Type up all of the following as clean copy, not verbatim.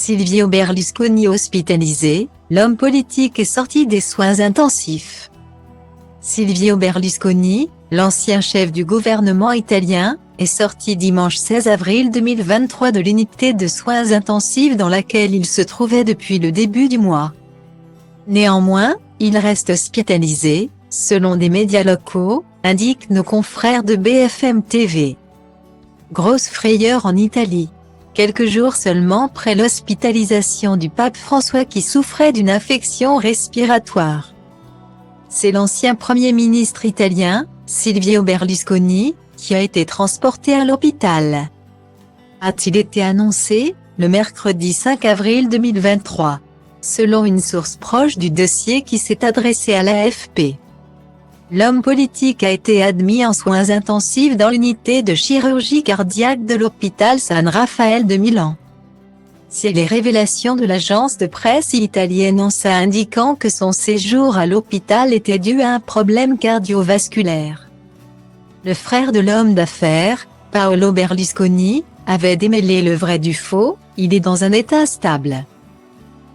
Silvio Berlusconi hospitalisé, l'homme politique est sorti des soins intensifs. Silvio Berlusconi, l'ancien chef du gouvernement italien, est sorti dimanche 16 avril 2023 de l'unité de soins intensifs dans laquelle il se trouvait depuis le début du mois. Néanmoins, il reste hospitalisé, selon des médias locaux, indiquent nos confrères de BFM TV. Grosse frayeur en Italie. Quelques jours seulement après l'hospitalisation du pape François qui souffrait d'une infection respiratoire. C'est l'ancien Premier ministre italien, Silvio Berlusconi, qui a été transporté à l'hôpital. A-t-il été annoncé, le mercredi 5 avril 2023, selon une source proche du dossier qui s'est adressée à l'AFP. L'homme politique a été admis en soins intensifs dans l'unité de chirurgie cardiaque de l'hôpital San Raffaele de Milan. C'est les révélations de l'agence de presse italienne ANSA indiquant que son séjour à l'hôpital était dû à un problème cardiovasculaire. Le frère de l'homme d'affaires, Paolo Berlusconi, avait démêlé le vrai du faux, il est dans un état stable.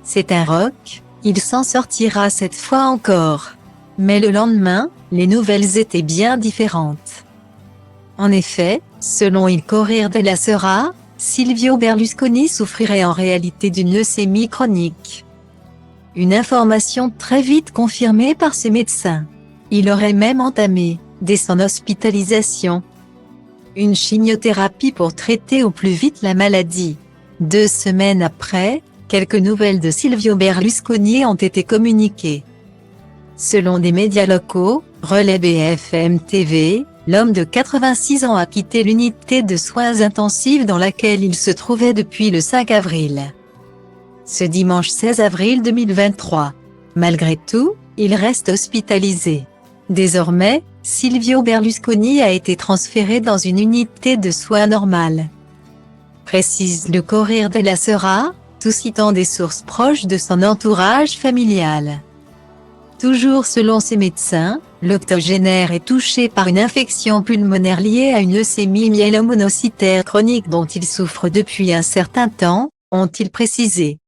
C'est un roc, il s'en sortira cette fois encore. Mais le lendemain, les nouvelles étaient bien différentes. En effet, selon Il Corriere della Sera, Silvio Berlusconi souffrirait en réalité d'une leucémie chronique. Une information très vite confirmée par ses médecins. Il aurait même entamé, dès son hospitalisation, une chimiothérapie pour traiter au plus vite la maladie. 2 semaines après, quelques nouvelles de Silvio Berlusconi ont été communiquées. Selon des médias locaux, relais BFM TV, l'homme de 86 ans a quitté l'unité de soins intensifs dans laquelle il se trouvait depuis le 5 avril. Ce dimanche 16 avril 2023. Malgré tout, il reste hospitalisé. Désormais, Silvio Berlusconi a été transféré dans une unité de soins normale. Précise le Corriere della Sera, tout citant des sources proches de son entourage familial. Toujours selon ses médecins, l'octogénaire est touché par une infection pulmonaire liée à une leucémie myélomonocytaire chronique dont il souffre depuis un certain temps, ont-ils précisé.